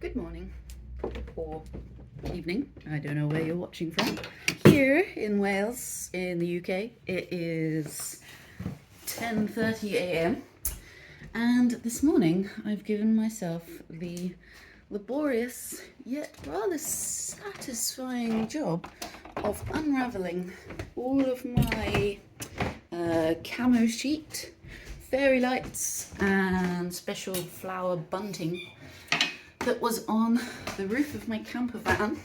Good morning or evening. I don't know where you're watching from. Here in Wales, in the UK, it is 10:30 a.m. and this morning I've given myself the laborious yet rather satisfying job of unraveling all of my camo sheet, fairy lights and special flower bunting that was on the roof of my camper van,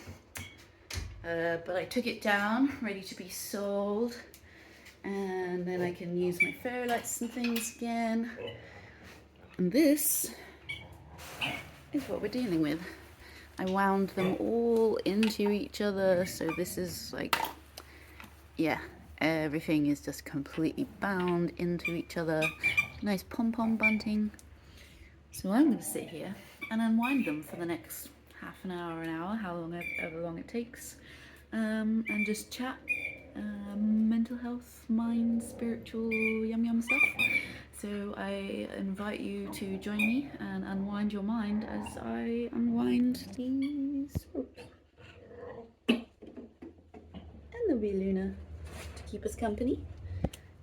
but I took it down ready to be sold, and then I can use my fairy lights and things again. And this is what we're dealing with. I wound them all into each other, so this is like, yeah, everything is just completely bound into each other. Nice pom-pom bunting. So I'm going to sit here and unwind them for the next half an hour, however long it takes, and just chat, mental health, mind, spiritual, yum stuff. So I invite you to join me and unwind your mind as I unwind these ropes. And there'll be Luna to keep us company,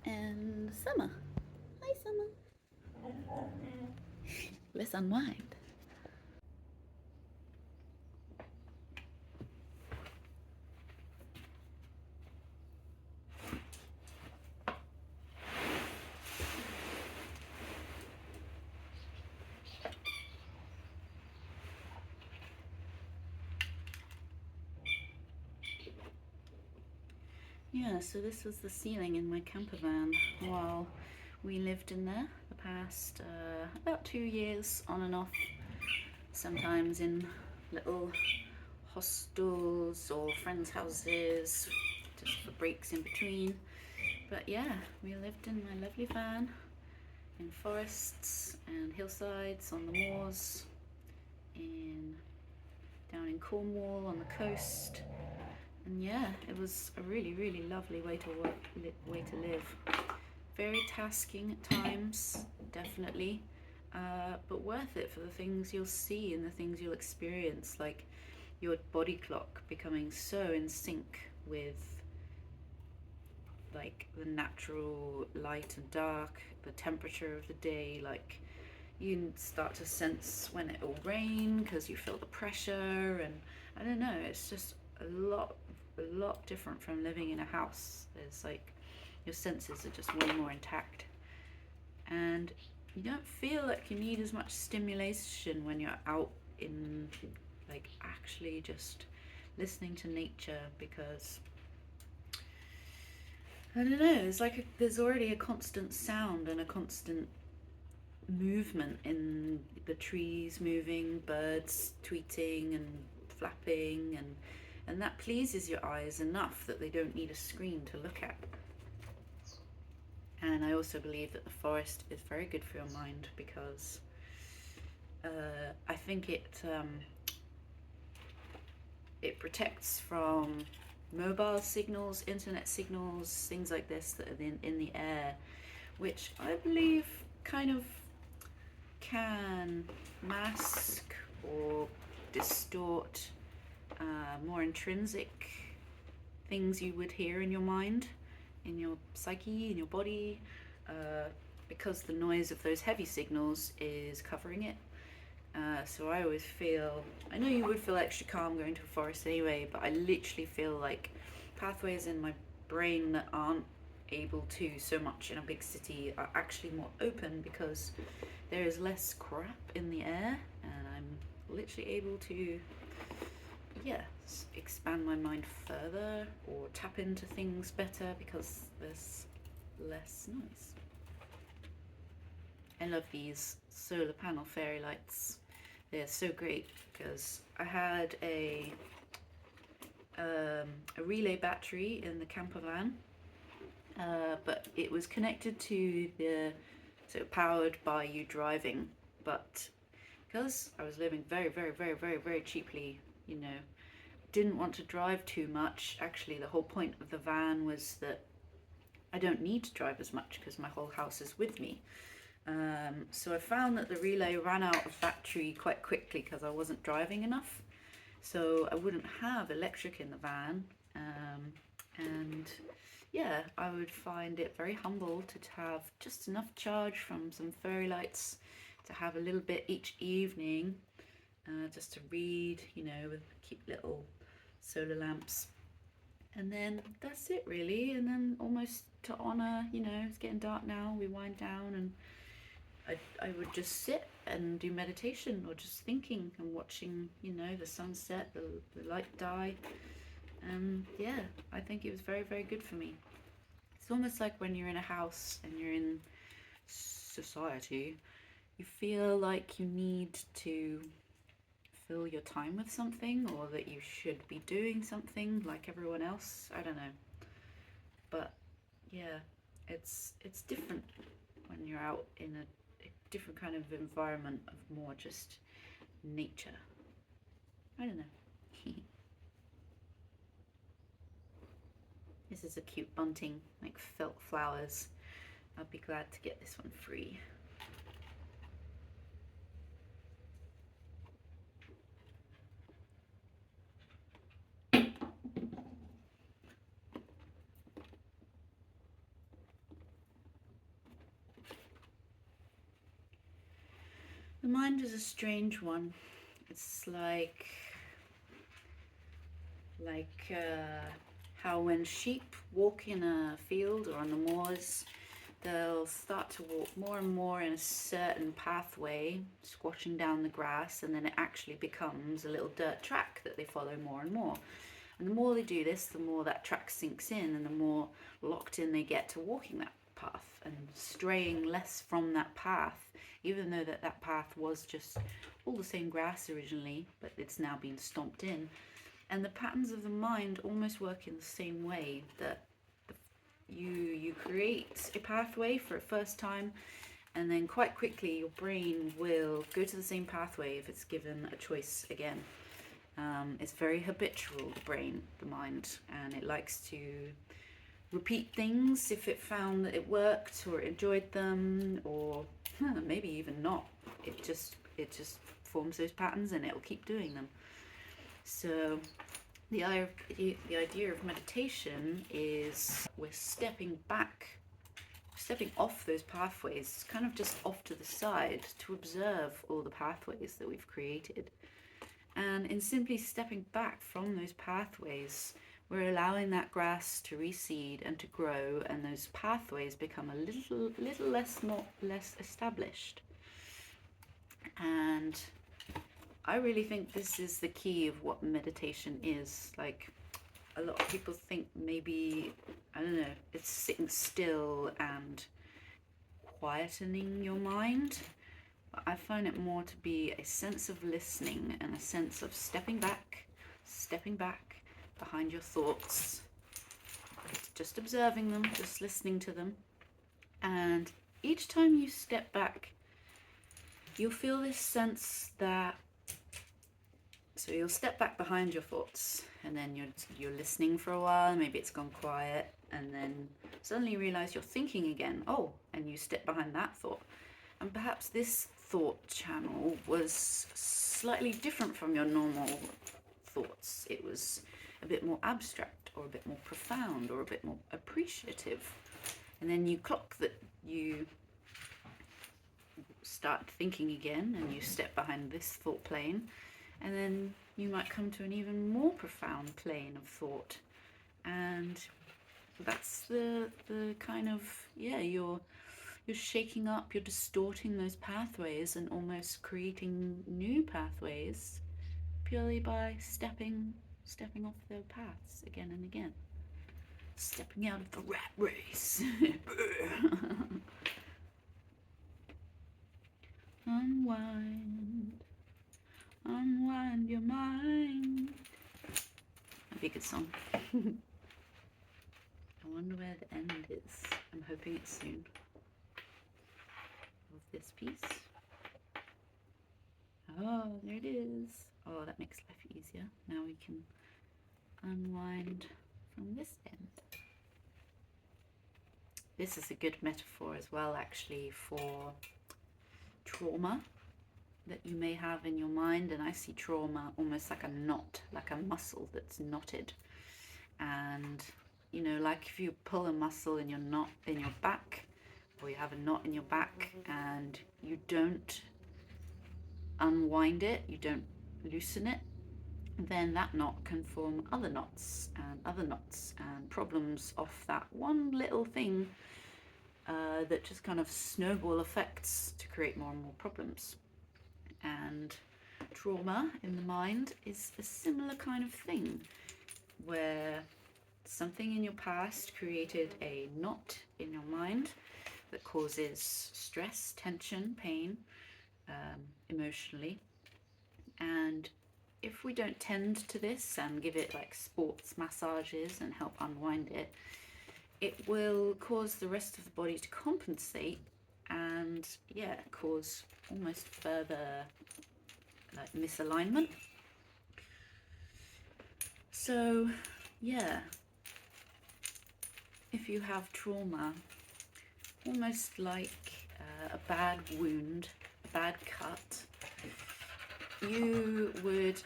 and Summer. Hi, Summer. Let's unwind. Yeah, so this was the ceiling in my camper van while we lived in there the past about 2 years, on and off, sometimes in little hostels or friends' houses, just for breaks in between. But yeah, we lived in my lovely van in forests and hillsides, on the moors, down in Cornwall on the coast. And yeah, it was a really lovely way to live. Very tasking at times, definitely, but worth it for the things you'll see and the things you'll experience, like your body clock becoming so in sync with like the natural light and dark, the temperature of the day. Like you start to sense when it will rain because you feel the pressure, and I don't know, it's just a lot different from living in a house. There's like, your senses are just way more intact, and you don't feel like you need as much stimulation when you're out in, like, actually just listening to nature, because I don't know, it's like there's already a constant sound and a constant movement in the trees moving, birds tweeting and flapping, and that pleases your eyes enough that they don't need a screen to look at. And I also believe that the forest is very good for your mind, because I think it protects from mobile signals, internet signals, things like this that are in the air, which I believe kind of can mask or distort more intrinsic things you would hear in your mind, in your psyche, in your body, because the noise of those heavy signals is covering it. So I always feel, I know you would feel extra calm going to a forest anyway, but I literally feel like pathways in my brain that aren't able to so much in a big city are actually more open, because there is less crap in the air, and I'm literally able to, yeah, expand my mind further or tap into things better because there's less noise. I love these solar panel fairy lights. They're so great because I had a relay battery in the camper van, but it was connected to so powered by you driving. But because I was living very cheaply, you know, didn't want to drive too much. Actually, the whole point of the van was that I don't need to drive as much because my whole house is with me. So I found that the relay ran out of battery quite quickly because I wasn't driving enough. So I wouldn't have electric in the van. And yeah, I would find it very humble to have just enough charge from some fairy lights to have a little bit each evening, just to read, you know, with cute little solar lamps. And then that's it really. And then almost to honor, you know, it's getting dark now, we wind down, and I would just sit and do meditation or just thinking and watching, you know, the sunset, the light die. And yeah, I think it was very, very good for me. It's almost like when you're in a house and you're in society, you feel like you need to fill your time with something, or that you should be doing something like everyone else. I don't know. But yeah, it's different when you're out in a different kind of environment of more just nature. I don't know. This is a cute bunting, like felt flowers. I'll be glad to get this one free. The mind is a strange one. It's like how when sheep walk in a field or on the moors, they'll start to walk more and more in a certain pathway, squashing down the grass, and then it actually becomes a little dirt track that they follow more and more. And the more they do this, the more that track sinks in, and the more locked in they get to walking that path and straying less from that path, even though that path was just all the same grass originally, but it's now been stomped in. And the patterns of the mind almost work in the same way, that you create a pathway for a first time, and then quite quickly your brain will go to the same pathway if it's given a choice again. It's very habitual, the brain, the mind, and it likes to repeat things if it found that it worked or it enjoyed them, or maybe even not. It just forms those patterns and it'll keep doing them. So the idea of meditation is we're stepping back, stepping off those pathways, kind of just off to the side, to observe all the pathways that we've created. And in simply stepping back from those pathways, we're allowing that grass to reseed and to grow, and those pathways become a little less established. And I really think this is the key of what meditation is. Like, a lot of people think maybe, I don't know, it's sitting still and quietening your mind. But I find it more to be a sense of listening and a sense of stepping back behind your thoughts, just observing them, just listening to them. And each time you step back, you'll feel this sense that, so you'll step back behind your thoughts, and then you're listening for a while, maybe it's gone quiet, and then suddenly you realize you're thinking again. Oh, and you step behind that thought. And perhaps this thought channel was slightly different from your normal thoughts. It was a bit more abstract, or a bit more profound, or a bit more appreciative. And then you clock that you start thinking again, and you step behind this thought plane, and then you might come to an even more profound plane of thought. And that's the kind of, yeah, you're shaking up, you're distorting those pathways and almost creating new pathways purely by stepping off the paths again and again. Stepping out of the rat race. Unwind, unwind your mind. That'd be a good song. I wonder where the end is. I'm hoping it's soon. Of this piece. Oh, there it is. Oh, that makes life easier. Now we can unwind from this end. This is a good metaphor as well, actually, for trauma that you may have in your mind. And I see trauma almost like a knot, like a muscle that's knotted. And you know, like if you pull a muscle in your knot in your back, or you have a knot in your back and you don't unwind it, you don't loosen it, then that knot can form other knots and problems off that one little thing, that just kind of snowball effects to create more and more problems. And trauma in the mind is a similar kind of thing, where something in your past created a knot in your mind that causes stress, tension, pain, emotionally. And if we don't tend to this and give it like sports massages and help unwind it, it will cause the rest of the body to compensate and, yeah, cause almost further like misalignment. So, yeah, if you have trauma, almost like a bad wound, a bad cut, you would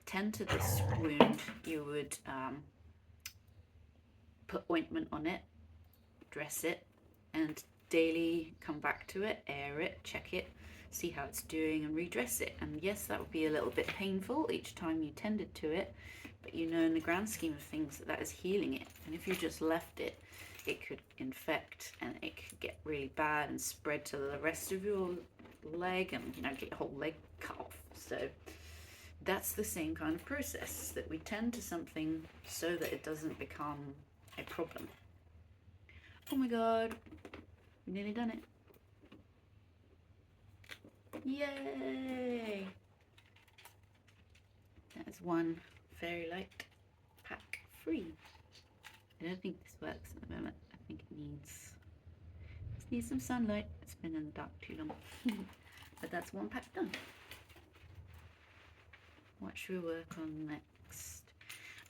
tend to this wound. You would put ointment on it, dress it, and daily come back to it, air it, check it, see how it's doing, and redress it. And yes, that would be a little bit painful each time you tended to it, but you know, in the grand scheme of things, that is healing it. And if you just left it, it could infect and it could get really bad and spread to the rest of your leg, and you know, get your whole leg cut off. So that's the same kind of process, that we tend to something so that it doesn't become a problem. Oh my god, we nearly done it. Yay! That is one fairy light pack free. I don't think this works at the moment. I think it needs some sunlight. It's been in the dark too long. But that's one pack done. What should we work on next?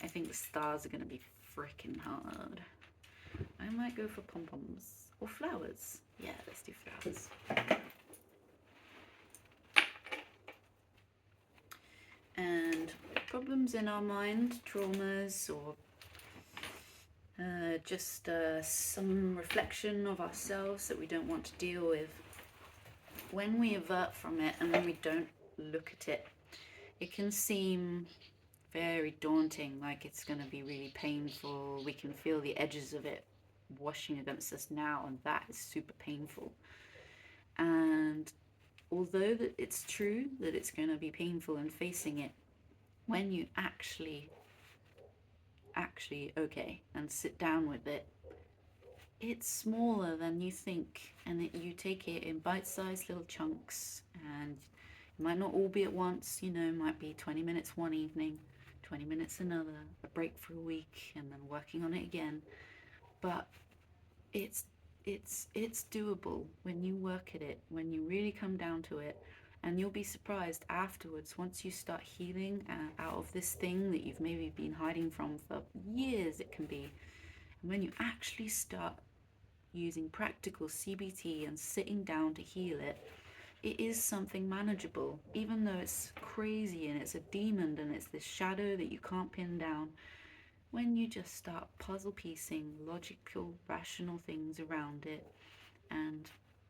I think the stars are going to be freaking hard. I might go for pom-poms or flowers. Yeah, let's do flowers. And problems in our mind, traumas, or just some reflection of ourselves that we don't want to deal with. When we avert from it and when we don't look at it, it can seem very daunting, like it's going to be really painful. We can feel the edges of it washing against us now, and that is super painful. And although that it's true that it's going to be painful in facing it, when you actually okay and sit down with it, it's smaller than you think, and you take it in bite-sized little chunks, and it might not all be at once, you know, it might be 20 minutes one evening, 20 minutes another, a break for a week, and then working on it again. But it's doable when you work at it, when you really come down to it. And you'll be surprised afterwards, once you start healing out of this thing that you've maybe been hiding from for years, it can be. And when you actually start using practical CBT and sitting down to heal it, it is something manageable, even though it's crazy and it's a demon and it's this shadow that you can't pin down. When you just start puzzle piecing logical, rational things around it and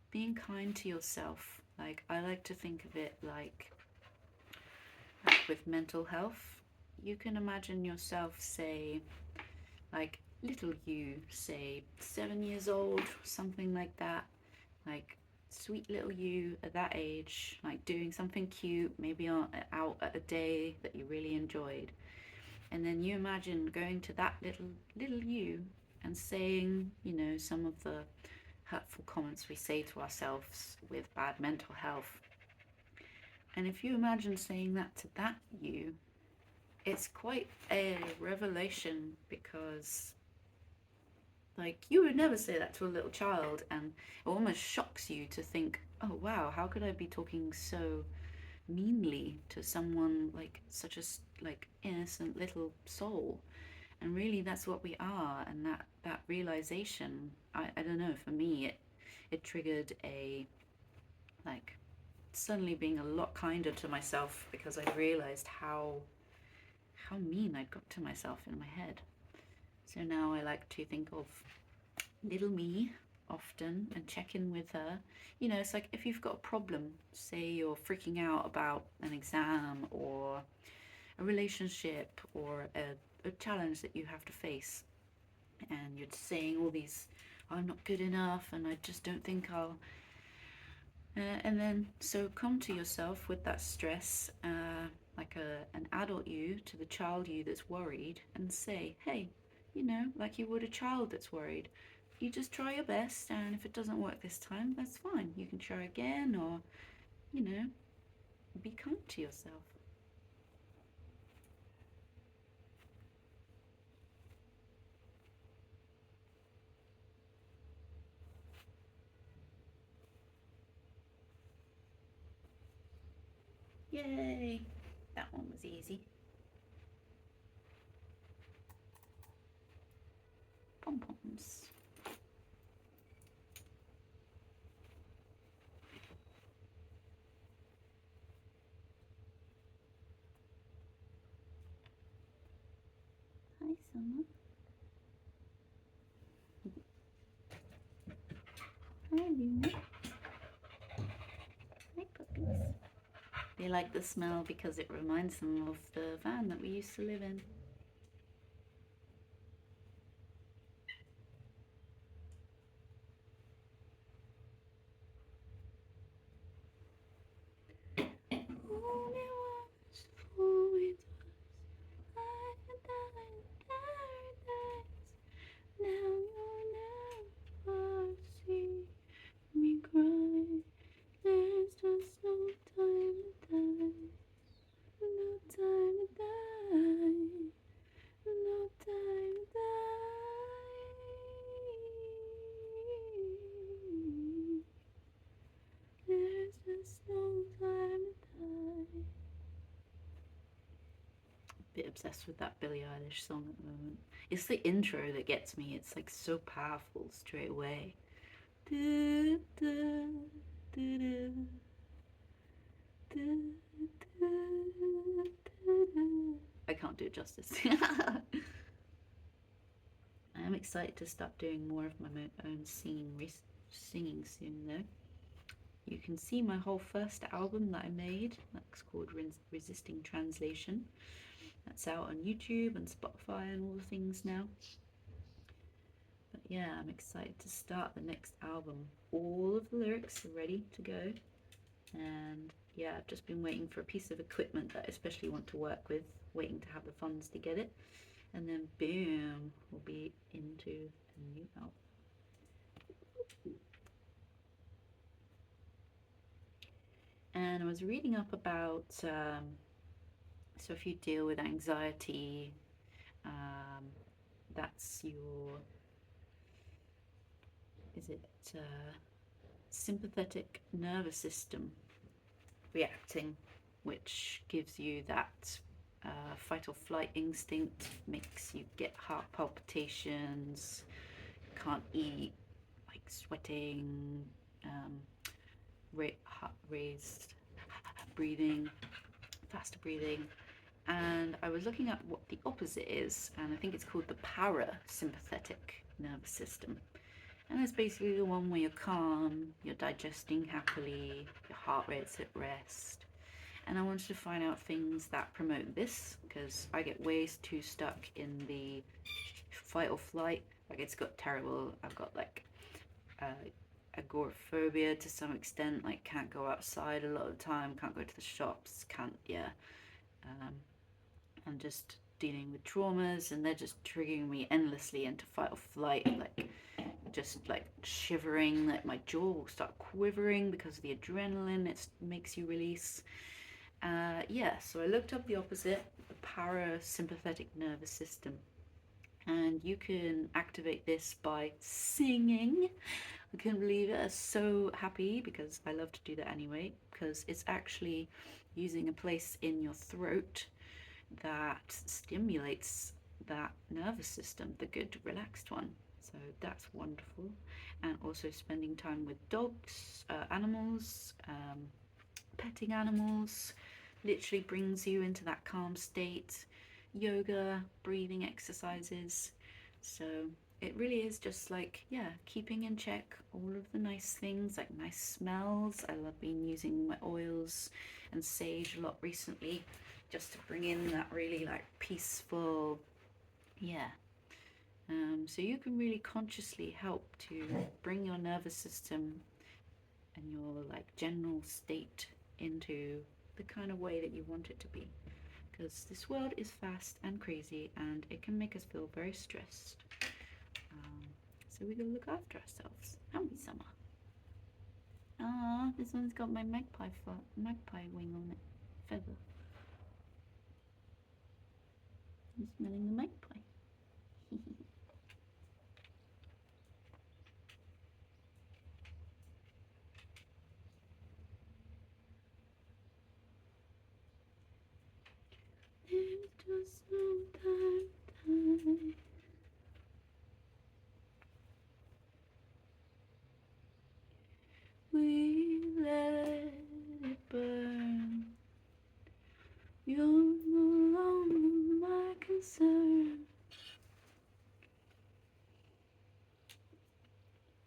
being kind to yourself. Like, I like to think of it like with mental health. You can imagine yourself, say, like little you, say 7 years old, something like that, like sweet little you at that age, like doing something cute, maybe out at a day that you really enjoyed. And then you imagine going to that little you and saying, you know, some of the hurtful comments we say to ourselves with bad mental health. And if you imagine saying that to that you, it's quite a revelation, because like you would never say that to a little child, and it almost shocks you to think, oh wow, how could I be talking so meanly to someone like such a like innocent little soul? And really, that's what we are. And that realization, I don't know, for me, it triggered a, like, suddenly being a lot kinder to myself, because I realized how mean I'd got to myself in my head. So now I like to think of little me often and check in with her. You know, it's like if you've got a problem, say you're freaking out about an exam or a relationship or a challenge that you have to face, and you're saying all these, I'm not good enough and I just don't think I'll. And then, so come to yourself with that stress, like an adult you to the child you that's worried, and say, hey, you know, like you would a child that's worried, you just try your best, and if it doesn't work this time, that's fine. You can try again, or, you know, be kind to yourself. Yay! That one was easy. Pom poms. Hi, Summer. Hi, Luna. Hi, puppies. They like the smell because it reminds them of the van that we used to live in. There's just no time to die. No time to die. No time to die. There's just no time to die. Bit obsessed with that Billie Eilish song at the moment. It's the intro that gets me. It's like so powerful straight away. Du, du, du, du, du, du, du. I can't do it justice. I am excited to start doing more of my own singing soon, though. You can see my whole first album that I made. That's called Resisting Translation. That's out on YouTube and Spotify and all the things now. But yeah, I'm excited to start the next album. All of the lyrics are ready to go. And yeah, I've just been waiting for a piece of equipment that I especially want to work with, waiting to have the funds to get it. And then boom, we'll be into a new album. And I was reading up about, so if you deal with anxiety, that's your, is it sympathetic nervous system reacting, which gives you that fight or flight instinct, makes you get heart palpitations, can't eat, like sweating, raised breathing, faster breathing. And I was looking at what the opposite is, and I think it's called the parasympathetic nervous system. And it's basically the one where you're calm, you're digesting happily, your heart rate's at rest. And I wanted to find out things that promote this, because I get way too stuck in the fight or flight. Like, it's got terrible, I've got like agoraphobia to some extent, like can't go outside a lot of the time, can't go to the shops, can't, yeah. I'm just dealing with traumas, and they're just triggering me endlessly into fight or flight, like just like shivering, like my jaw will start quivering because of the adrenaline it makes you release. Yeah, so I looked up the opposite, the parasympathetic nervous system, and you can activate this by singing. I couldn't believe it. I was so happy because I love to do that anyway, because it's actually using a place in your throat that stimulates that nervous system, the good relaxed one. So that's wonderful. And also spending time with dogs, animals, petting animals, literally brings you into that calm state. Yoga, breathing exercises. So it really is just like, yeah, keeping in check all of the nice things, like nice smells. I love been using my oils and sage a lot recently, just to bring in that really like peaceful, yeah. So you can really consciously help to bring your nervous system and your like general state into the kind of way that you want it to be, because this world is fast and crazy and it can make us feel very stressed. So we gotta look after ourselves, haven't we, Summer? Ah, this one's got my magpie wing on it, feather. I'm smelling the magpie. There's just no time. We let it burn. You're no longer my concern.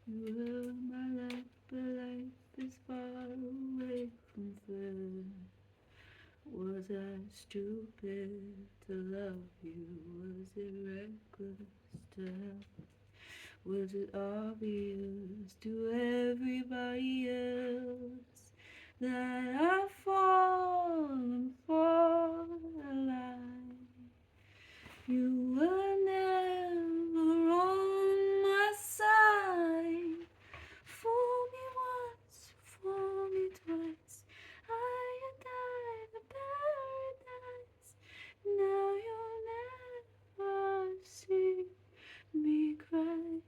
You were my life, but life is far away from fair. Was I stupid to love you? Was it reckless to help? Was it obvious to everybody else that I've fallen for a lie? You were never on my side. Fool me once, fool me twice. I had died a paradise. Now you'll never see me cry.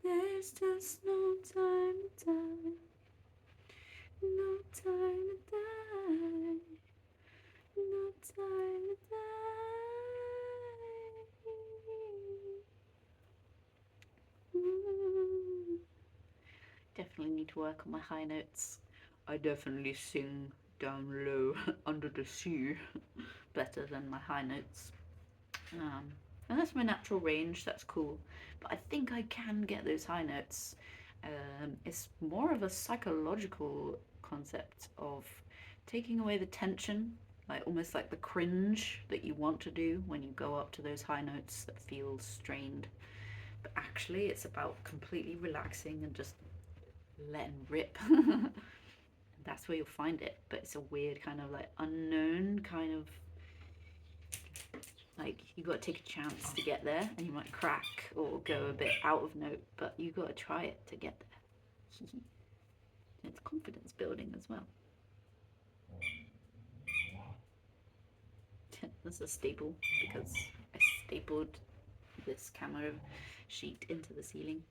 There's just no time to die. No time to die. No time to die. Definitely need to work on my high notes. I definitely sing down low under the sea better than my high notes. And that's my natural range, that's cool. But I think I can get those high notes. It's more of a psychological concept of taking away the tension, like almost like the cringe that you want to do when you go up to those high notes that feel strained. But actually, it's about completely relaxing and just letting rip. That's where you'll find it. But it's a weird kind of like unknown kind of like you got to take a chance to get there, and you might crack or go a bit out of note, but you got to try it to get there. It's confidence building as well. That's a staple because I stapled this camo sheet into the ceiling.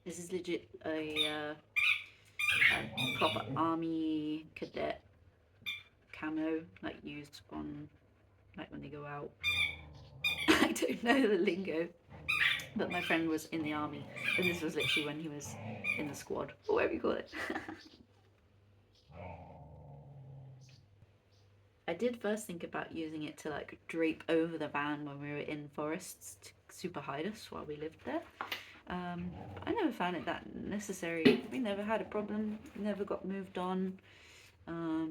This is legit a proper army cadet camo, like used on like when they go out. I don't know the lingo, but my friend was in the army, and this was literally when he was in the squad, or whatever you call it. I did first think about using it to like drape over the van when we were in forests to super hide us while we lived there. I never found it that necessary. We never had a problem, never got moved on. I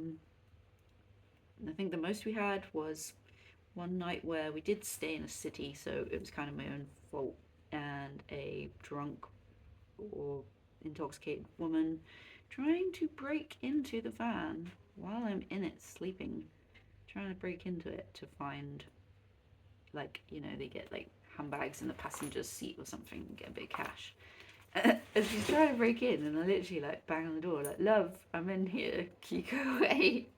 think the most we had was one night where we did stay in a city, so it was kind of my own fault, and a drunk or intoxicated woman trying to break into the van while I'm in it sleeping, trying to break into it to find, like, you know, they get like handbags in the passenger's seat or something and get a bit of cash. And she's trying to break in, and I literally like bang on the door like, love, I'm in here, can you go away?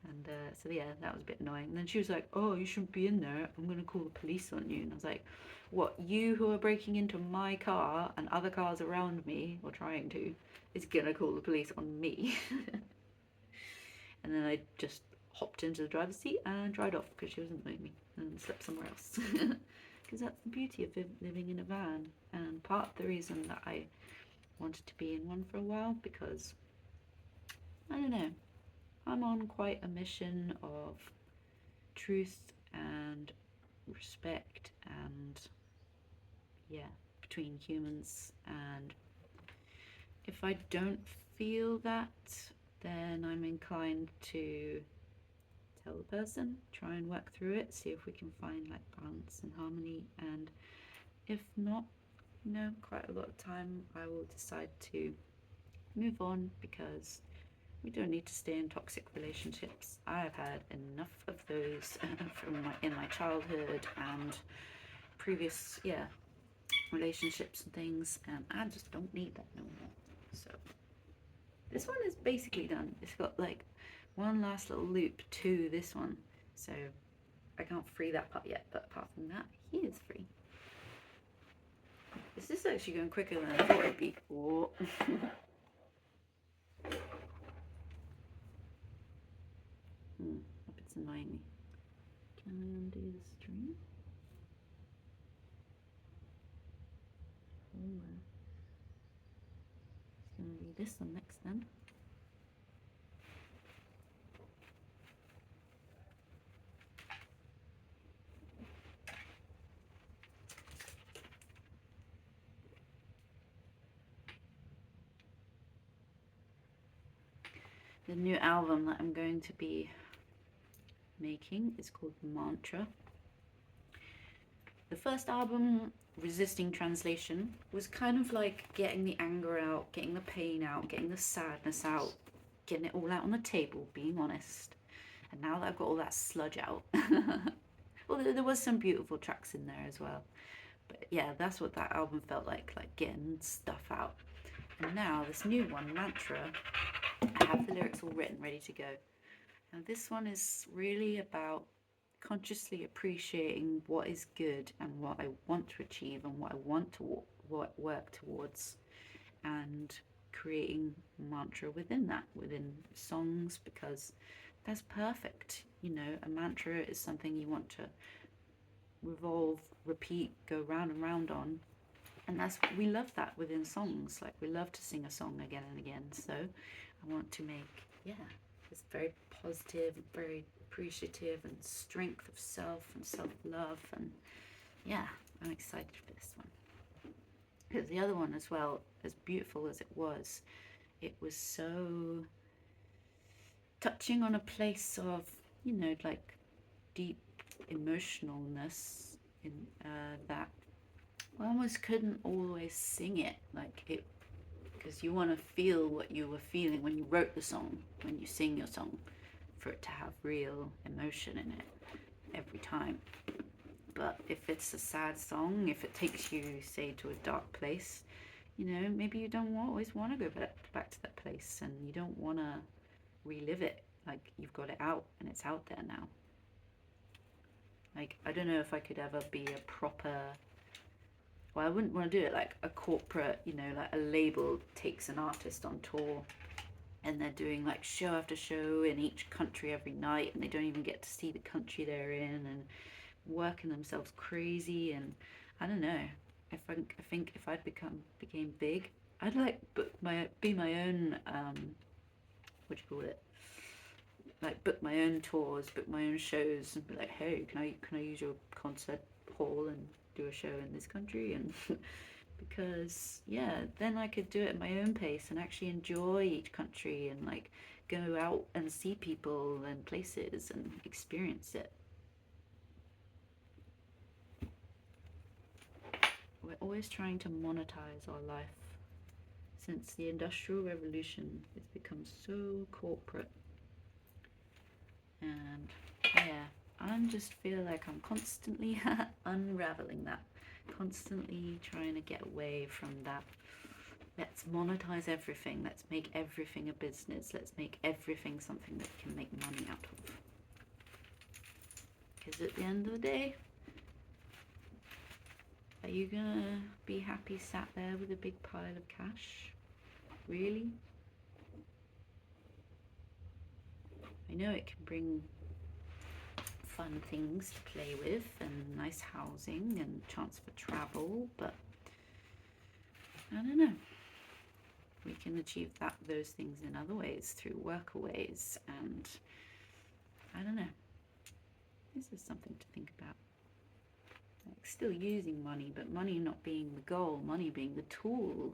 And so yeah, that was a bit annoying. And then she was like, oh, you shouldn't be in there, I'm gonna call the police on you. And I was like, what, you who are breaking into my car and other cars around me, or trying to, is gonna call the police on me? And then I just hopped into the driver's seat and dried off because she wasn't with me and slept somewhere else. Because that's the beauty of living in a van, and part of the reason that I wanted to be in one for a while, because I don't know, I'm on quite a mission of truth and respect and yeah, between humans, and if I don't feel that, then I'm inclined to tell the person, try and work through it, see if we can find like balance and harmony, and if not, you know, quite a lot of time I will decide to move on, because we don't need to stay in toxic relationships. I've had enough of those in my childhood and previous relationships and things, and I just don't need that no more. So this one is basically done. It's got like one last little loop to this one, so I can't free that part yet, but apart from that, he is free. This is actually going quicker than I thought it'd be. Oh. Hope it's annoying me. Can I undo the stream? Oh, it's going to be this one next then. The new album that I'm going to be making is called Mantra. The first album, Resisting Translation, was kind of like getting the anger out, getting the pain out, getting the sadness out, getting it all out on the table, being honest. And now that I've got all that sludge out, well, there was some beautiful tracks in there as well. But yeah, that's what that album felt like getting stuff out. And now this new one, Mantra, I have the lyrics all written, ready to go. And this one is really about consciously appreciating what is good and what I want to achieve and what I want to work towards, and creating mantra within that, within songs, because that's perfect. You know, a mantra is something you want to revolve, repeat, go round and round on, and we love that within songs. Like, we love to sing a song again and again. So I want to make this very positive, very appreciative, and strength of self and self-love, and I'm excited for this one, because the other one as well, as beautiful as it was so touching on a place of, you know, like deep emotionalness in that I almost couldn't always sing it like it, because you want to feel what you were feeling when you wrote the song, when you sing your song, for it to have real emotion in it every time. But if it's a sad song, if it takes you, say, to a dark place, you know, maybe you don't always want to go back to that place, and you don't want to relive it. Like, you've got it out, and it's out there now. Like, I don't know if I could ever be a proper, well, I wouldn't want to do it like a corporate, you know, like a label takes an artist on tour and they're doing like show after show in each country every night, and they don't even get to see the country they're in, and working themselves crazy. And I don't know, I think if I became big, I'd like be my own what do you call it, like book my own tours, book my own shows, and be like, hey, can I use your concert hall and do a show in this country? And because then I could do it at my own pace and actually enjoy each country, and like go out and see people and places and experience it. We're always trying to monetize our life. Since the Industrial Revolution, it's become so corporate. And I just feel like I'm constantly unraveling that, constantly trying to get away from that. Let's monetize everything, let's make everything a business, let's make everything something that we can make money out of. Because at the end of the day, are you gonna be happy sat there with a big pile of cash? Really? I know it can bring fun things to play with and nice housing and chance for travel, but I don't know. We can achieve those things in other ways, through workaways, and I don't know. This is something to think about. Like, still using money, but money not being the goal, money being the tool,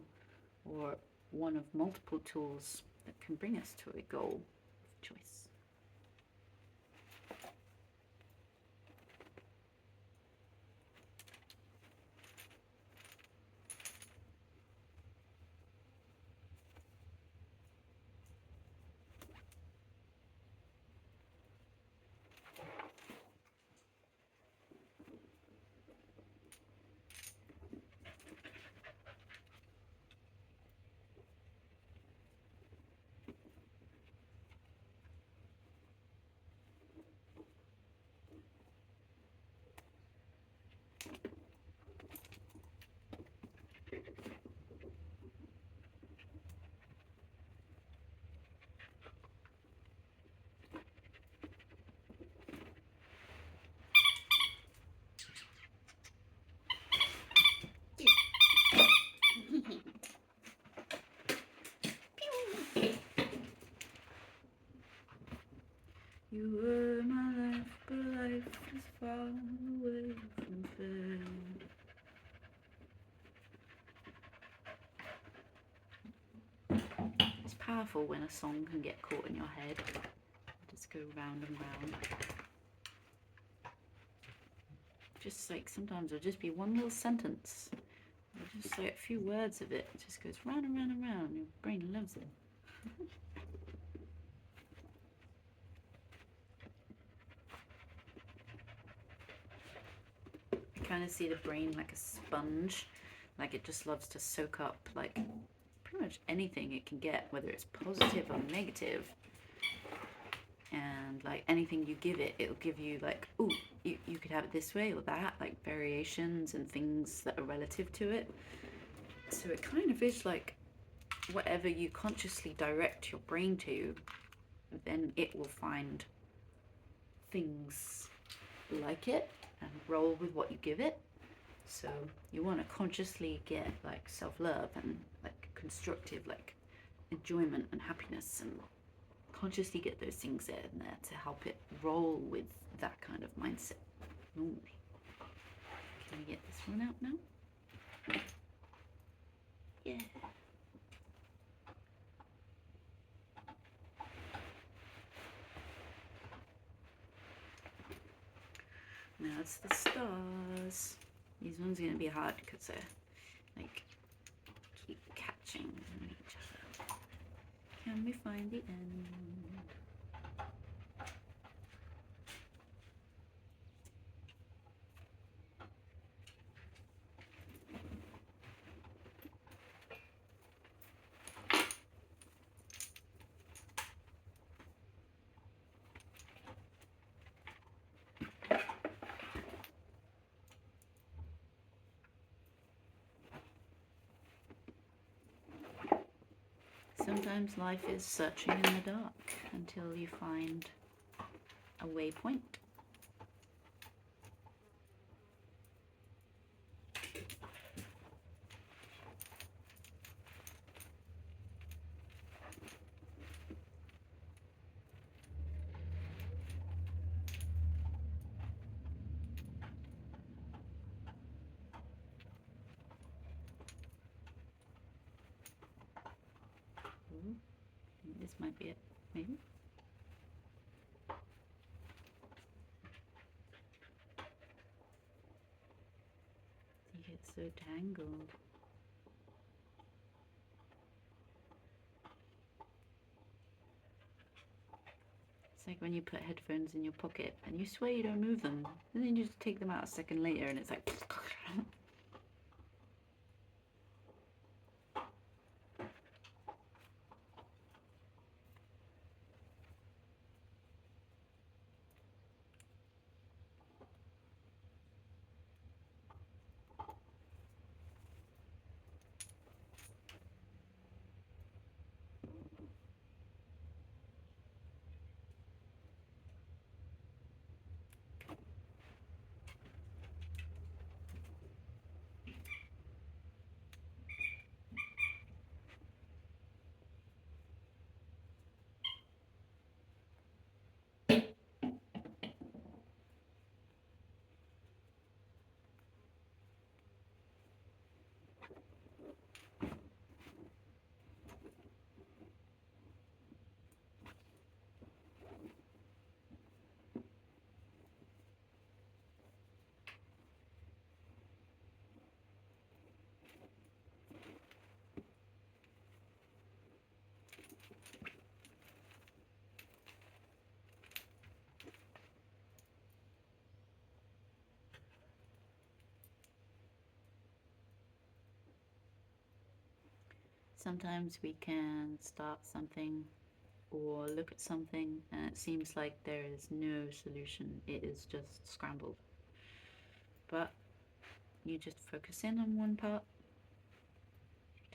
or one of multiple tools that can bring us to a goal of choice. You were my life, but life is far away from fair. It's powerful when a song can get caught in your head. Just go round and round. Just like sometimes it'll just be one little sentence. Or just like a few words of it. It just goes round and round and round. Your brain loves it. I kind of see the brain like a sponge. Like it just loves to soak up like pretty much anything it can get, whether it's positive or negative. And like anything you give it, it'll give you like, ooh, you could have it this way or that, like variations and things that are relative to it. So it kind of is like whatever you consciously direct your brain to, then it will find things like it and roll with what you give it. So you want to consciously get like self-love and like constructive like enjoyment and happiness, and consciously get those things in there to help it roll with that kind of mindset normally. Can we get this one out now? Yeah. Now it's the stars. These ones are going to be hard because they're like keep catching each other. Can we find the end? Sometimes life is searching in the dark until you find a waypoint. Ooh, this might be it, maybe. You get so tangled. It's like when you put headphones in your pocket and you swear you don't move them, and then you just take them out a second later and it's like Sometimes we can start something or look at something and it seems like there is no solution. It is just scrambled. But you just focus in on one part,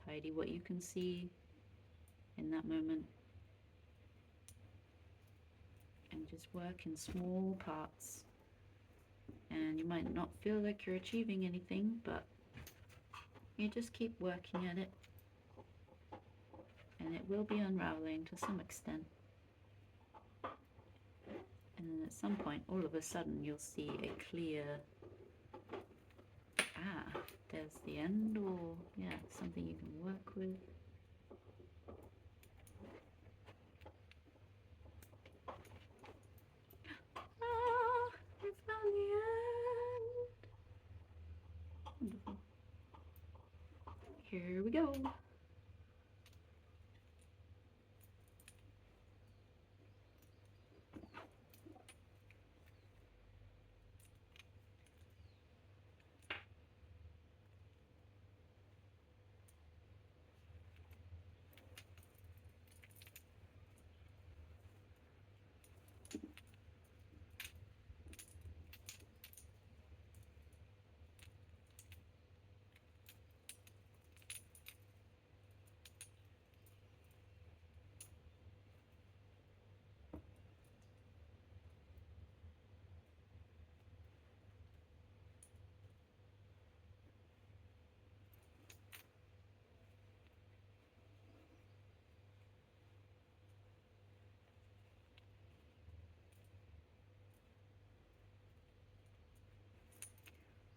tidy what you can see in that moment, and just work in small parts. And you might not feel like you're achieving anything, but you just keep working at it, and it will be unraveling to some extent. And then at some point, all of a sudden, you'll see a clear, there's the end, or yeah, something you can work with. I found the end. Wonderful. Here we go.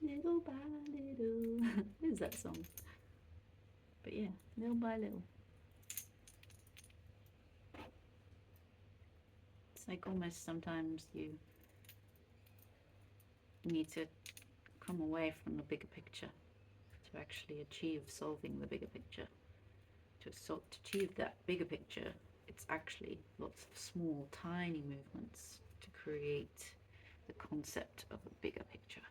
Little by little. What is that song? But yeah, little by little. It's like almost sometimes you need to come away from the bigger picture to actually achieve solving the bigger picture. To achieve that bigger picture, it's actually lots of small, tiny movements to create the concept of a bigger picture.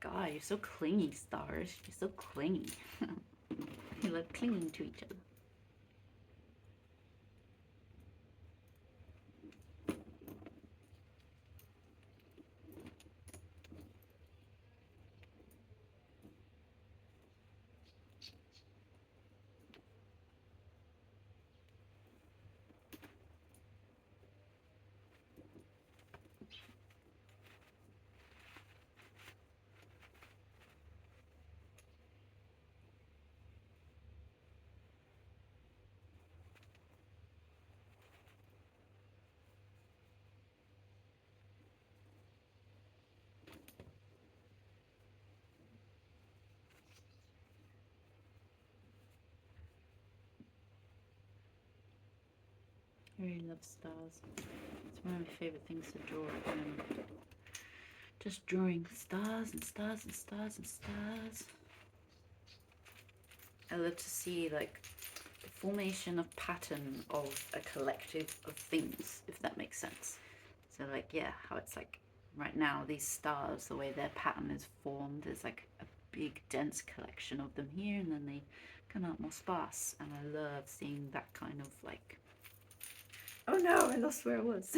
God, you're so clingy, stars. You're so clingy. You love clinging to each other. I really love stars. It's one of my favorite things to draw at the moment. Just drawing stars and stars and stars and stars. I love to see like the formation of pattern of a collective of things, if that makes sense. So like, yeah, how it's like right now these stars, the way their pattern is formed, there's like a big dense collection of them here, and then they come out more sparse, and I love seeing that kind of like, oh no, I lost where I was.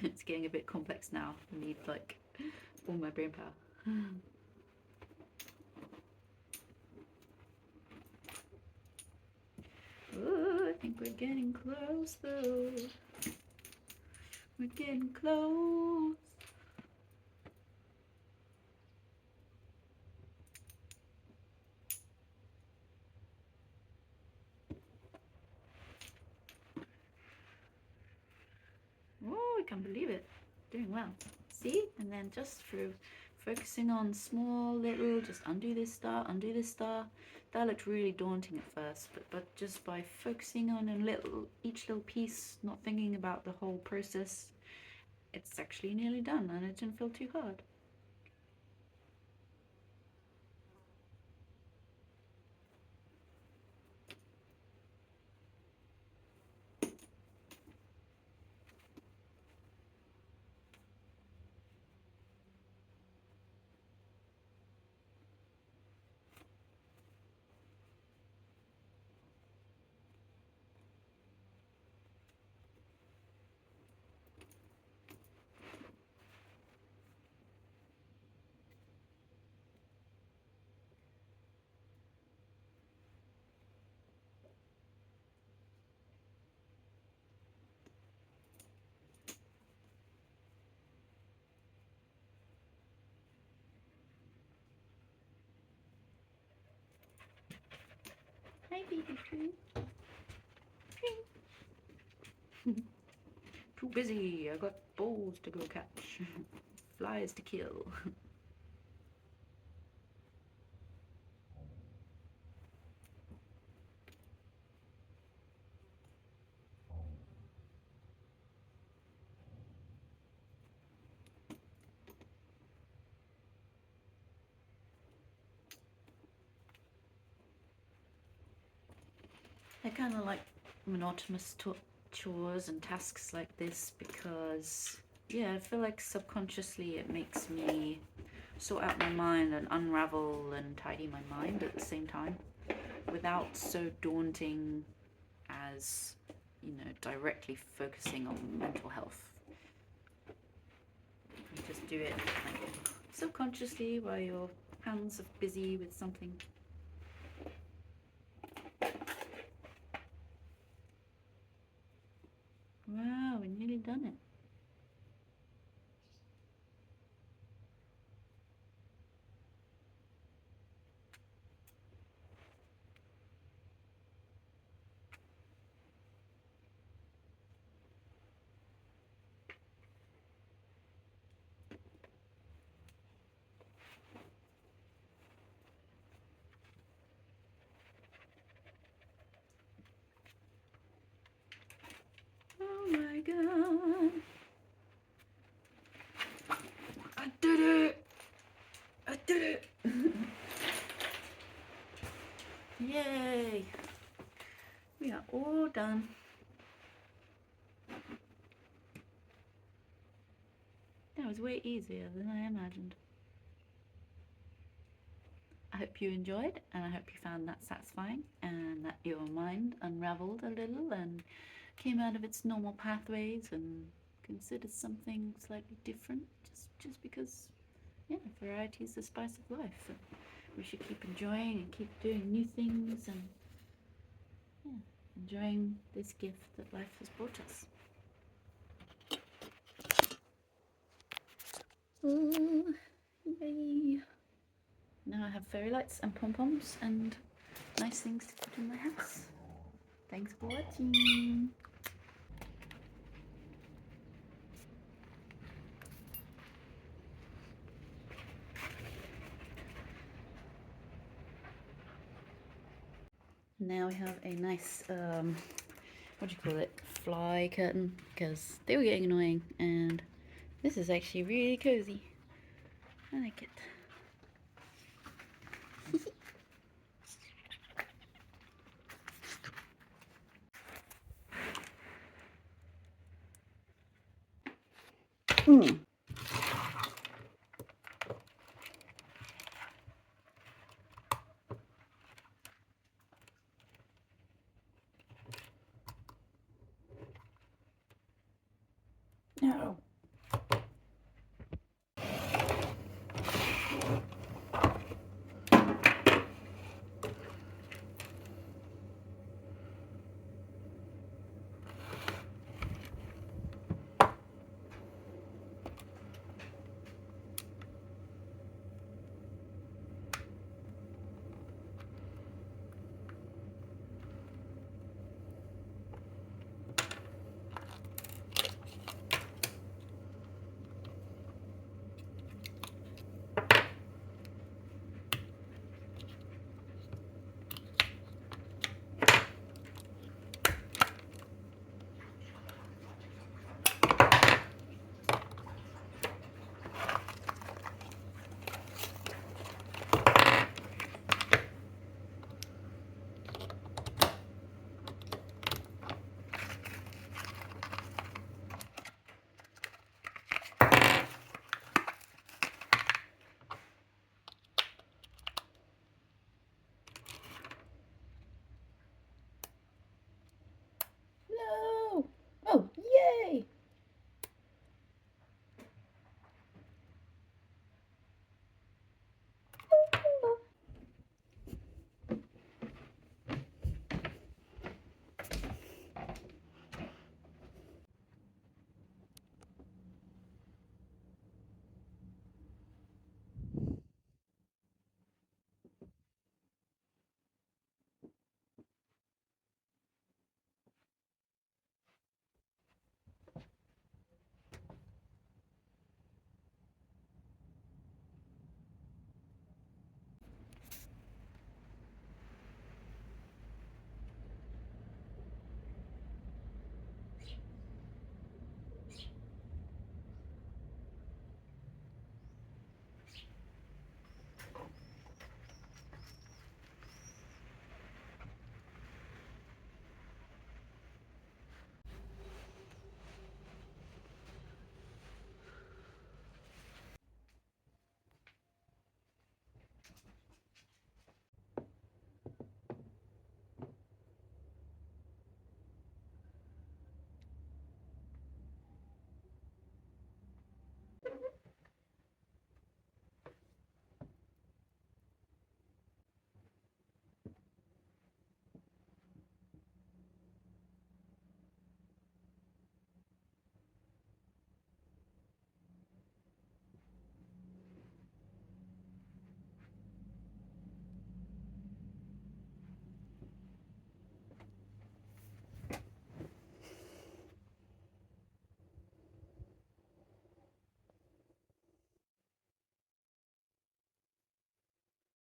It's getting a bit complex now. I need like all my brain power. Oh, I think we're getting close though. We're getting close. Oh, I can't believe it. Doing well. See? And then just through focusing on small little, just undo this star, undo this star. That looked really daunting at first, but just by focusing on each little piece, not thinking about the whole process, it's actually nearly done, and it didn't feel too hard. Hi, baby tree. Too busy. I got balls to go catch. Flies to kill. I kind of like monotonous chores and tasks like this because, yeah, I feel like subconsciously it makes me sort out my mind and unravel and tidy my mind at the same time without so daunting as, you know, directly focusing on mental health. You just do it like subconsciously while your hands are busy with something. Wow, we're nearly done it. Oh my god. I did it! I did it! Yay! We are all done. That was way easier than I imagined. I hope you enjoyed, and I hope you found that satisfying and that your mind unraveled a little and came out of its normal pathways and considered something slightly different just because, yeah, variety is the spice of life. And we should keep enjoying and keep doing new things and, yeah, enjoying this gift that life has brought us. Ooh, yay. Now I have fairy lights and pom-poms and nice things to put in my house. Thanks for watching. Now we have a nice, what do you call it, fly curtain, because they were getting annoying, and this is actually really cozy. I like it. No.